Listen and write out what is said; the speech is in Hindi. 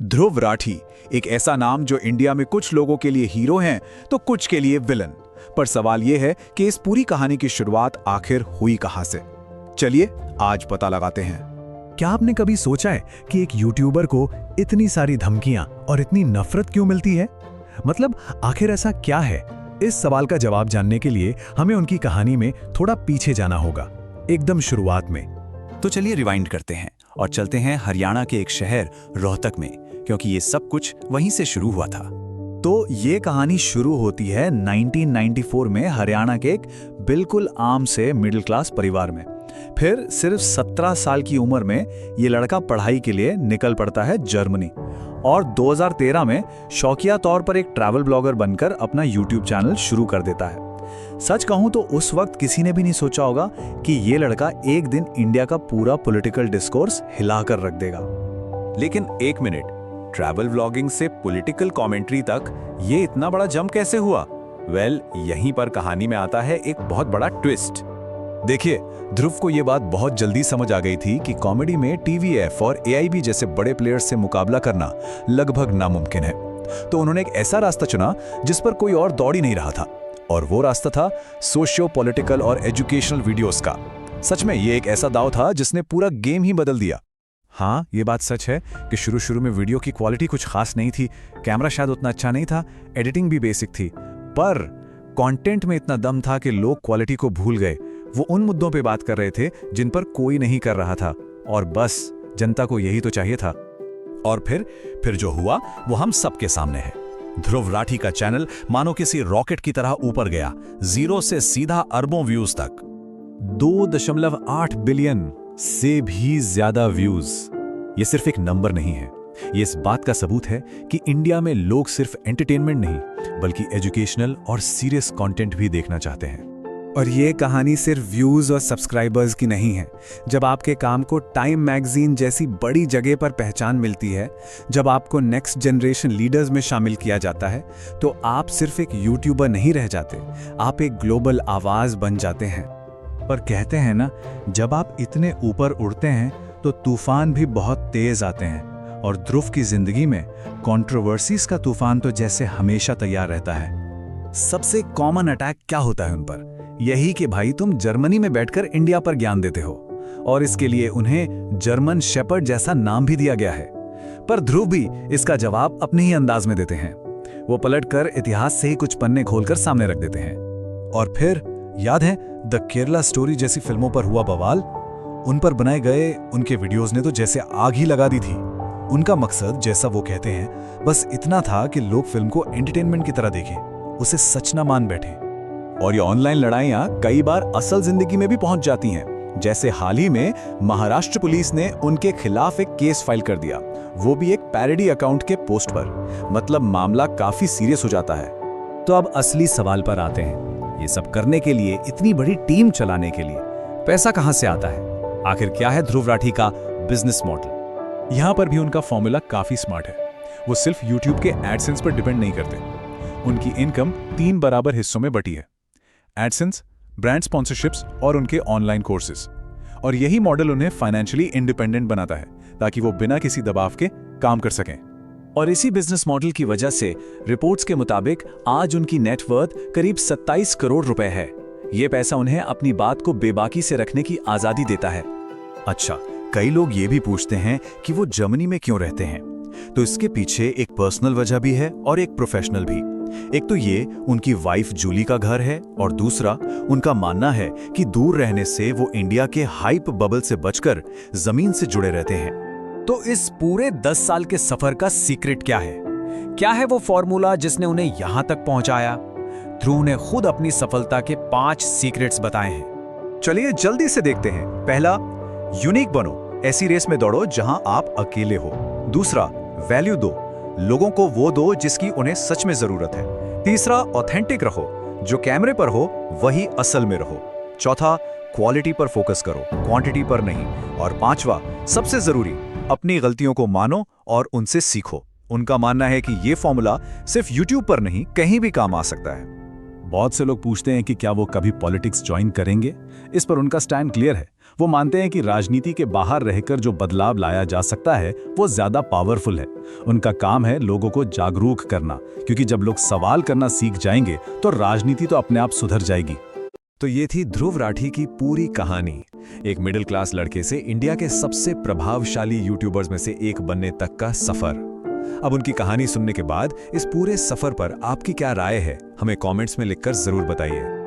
ध्रुव राठी एक ऐसा नाम जो इंडिया में कुछ लोगों के लिए हीरो हैं तो कुछ के लिए विलन। पर सवाल यह है कि इस पूरी कहानी की शुरुआत आखिर हुई कहां से। चलिए आज पता लगाते हैं। क्या आपने कभी सोचा है कि एक यूट्यूबर को इतनी सारी धमकियां और इतनी नफरत क्यों मिलती है? मतलब आखिर ऐसा क्या है? इस सवाल का जवाब जानने के लिए हमें उनकी कहानी में थोड़ा पीछे जाना होगा, एकदम शुरुआत में। तो चलिए रिवाइंड करते हैं और चलते हैं हरियाणा के एक शहर रोहतक में, क्योंकि ये सब कुछ वहीं से शुरू हुआ था। तो ये कहानी शुरू होती है 1994 में हरियाणा के एक बिल्कुल आम से मिडिल क्लास परिवार में। फिर सिर्फ 17 साल की उम्र में ये लड़का पढ़ाई के लिए निकल पड़ता है जर्मनी और 2013 में शौकिया तौर पर एक ट्रैवल ब्लॉगर बनकर अपना यूट्यूब चैनल शुरू कर देता है। सच कहूं तो उस वक्त किसी ने भी नहीं सोचा होगा कि ये लड़का एक दिन इंडिया का पूरा पॉलिटिकल डिस्कोर्स हिलाकर रख देगा। लेकिन एक मिनट, ट्रैवल व्लॉगिंग से पॉलिटिकल कमेंट्री तक ये इतना बड़ा जंप कैसे हुआ? यहीं पर कहानी में आता है एक बहुत बड़ा ट्विस्ट। देखिए, ध्रुव को ये बात बहुत जल्दी समझ आ गई थी कि कॉमेडी में टीवीएफ और एआईबी जैसे बड़े प्लेयर्स से मुकाबला करना लगभग नामुमकिन है। तो उन्होंने एक ऐसा रास्ता चुना जिस पर कोई और दौड़ ही नहीं रहा था, और वो रास्ता था सोशियो पॉलिटिकल और एजुकेशनल वीडियोस का। सच में ये एक ऐसा दांव था जिसने पूरा गेम ही बदल दिया। हाँ, ये बात सच है कि शुरू में वीडियो की क्वालिटी कुछ खास नहीं थी, कैमरा शायद उतना अच्छा नहीं था, एडिटिंग भी बेसिक थी, पर कंटेंट में इतना दम था कि लोग क्वालिटी को भूल गए। वो उन मुद्दों पे बात कर रहे थे जिन पर कोई नहीं कर रहा था, और बस जनता को यही तो चाहिए था। और फिर जो हुआ वो हम सबके सामने है। ध्रुव राठी का चैनल मानो किसी रॉकेट की तरह ऊपर गया, 0 से सीधा अरबों व्यूज तक। 2.8 बिलियन से भी ज्यादा व्यूज। ये सिर्फ एक नंबर नहीं है, ये इस बात का सबूत है कि इंडिया में लोग सिर्फ एंटरटेनमेंट नहीं बल्कि एजुकेशनल और सीरियस कंटेंट भी देखना चाहते हैं। और ये कहानी सिर्फ व्यूज और सब्सक्राइबर्स की नहीं है। जब आपके काम को टाइम मैगजीन जैसी बड़ी जगह पर पहचान मिलती है, जब आपको नेक्स्ट जनरेशन लीडर्स में शामिल किया जाता है, तो आप सिर्फ एक यूट्यूबर नहीं रह जाते, आप एक ग्लोबल आवाज बन जाते हैं। पर कहते हैं ना, जब आप इतने ऊपर उड़ते हैं तो तूफान भी बहुत तेज आते हैं, और ध्रुव की जिंदगी में कंट्रोवर्सीज का तूफान तो जैसे हमेशा तैयार रहता है। सबसे कॉमन अटैक क्या होता है उन पर? यही कि भाई तुम जर्मनी में बैठकर इंडिया पर ज्ञान देते हो, और इसके लिए उन्हें जर्मन शेपर्ड जैसा नाम भी दिया गया है। पर ध्रुव भी इसका जवाब अपने ही अंदाज में देते हैं। वो पलटकर इतिहास से ही कुछ पन्ने खोलकर सामने रख देते हैं। और फिर याद है द केरला स्टोरी जैसी फिल्मों पर हुआ बवाल? उन पर बनाए गए उनके वीडियोस ने तो जैसे आग ही लगा दी थी। उनका मकसद, जैसा वो कहते हैं, बस इतना था कि लोग फिल्म को एंटरटेनमेंट की तरह देखें, उसे सच ना मान बैठे। और ये ऑनलाइन लड़ाइयां कई बार असल जिंदगी में भी पहुंच जाती हैं। जैसे हाल ही में महाराष्ट्र पुलिस ने उनके खिलाफ एक केस फाइल कर दिया, वो भी एक पैरोडी अकाउंट के पोस्ट पर। मतलब मामला काफी सीरियस हो जाता है। तो अब असली सवाल पर आते हैं। ये सब करने के लिए, इतनी बड़ी टीम चलाने के लिए पैसा कहां से आता है? आखिर क्या है ध्रुव राठी का बिजनेस मॉडल? यहां पर भी उनका फॉर्मूला काफी स्मार्ट है। वो सिर्फ यूट्यूब के एडसेंस पर डिपेंड नहीं करते। उनकी इनकम 3 बराबर हिस्सों में बटी है: एडसेंस, ब्रांड स्पॉन्सरशिप्स और उनके ऑनलाइन कोर्सेज। और यही मॉडल उन्हें फाइनेंशियली इंडिपेंडेंट बनाता है, ताकि वो बिना किसी दबाव के काम कर सकें। और इसी बिजनेस मॉडल की वजह से रिपोर्ट्स के मुताबिक आज उनकी नेटवर्थ करीब 27 करोड़ रुपए है। ये पैसा उन्हें अपनी बात को बेबाकी से रखने की आजादी देता है। अच्छा, कई लोग ये भी पूछते हैं कि वो जर्मनी में क्यों रहते हैं। तो इसके पीछे एक पर्सनल वजह भी है और एक प्रोफेशनल भी। एक तो ये उनकी वाइफ जूली का घर है, और दूसरा उनका मानना है कि दूर रहने से वो इंडिया के हाइप बबल से बचकर जमीन से जुड़े रहते हैं। तो इस पूरे 10 साल के सफर का सीक्रेट क्या है? क्या है वो फॉर्मूला जिसने उन्हें यहां तक पहुंचाया? ध्रुव ने खुद अपनी सफलता के 5 सीक्रेट्स बताए हैं। चलिए जल्दी से देखते हैं। पहला, यूनिक बनो, ऐसी रेस में दौड़ो जहां आप अकेले हो। दूसरा, वैल्यू दो, लोगों को वो दो जिसकी उन्हें सच में जरूरत है। तीसरा, ऑथेंटिक रहो, जो कैमरे पर हो वही असल में रहो। चौथा, क्वालिटी पर फोकस करो, क्वांटिटी पर नहीं। और पांचवा, सबसे जरूरी, अपनी गलतियों को मानो और उनसे सीखो। उनका मानना है कि ये फॉर्मूला सिर्फ यूट्यूब पर नहीं, कहीं भी काम आ सकता है। बहुत से लोग पूछते हैं कि क्या वो कभी पॉलिटिक्स ज्वाइन करेंगे। इस पर उनका स्टैंड क्लियर है। वो मानते हैं कि राजनीति के बाहर रहकर जो बदलाव लाया जा सकता है वो ज्यादा पावरफुल है। उनका काम है लोगों को जागरूक करना, क्योंकि जब लोग सवाल करना सीख जाएंगे तो राजनीति तो अपने आप सुधर जाएगी। तो ये थी ध्रुव राठी की पूरी कहानी, एक मिडिल क्लास लड़के से इंडिया के सबसे प्रभावशाली यूट्यूबर्स में से एक बनने तक का सफर। अब उनकी कहानी सुनने के बाद इस पूरे सफर पर आपकी क्या राय है, हमें कमेंट्स में लिखकर जरूर बताइए।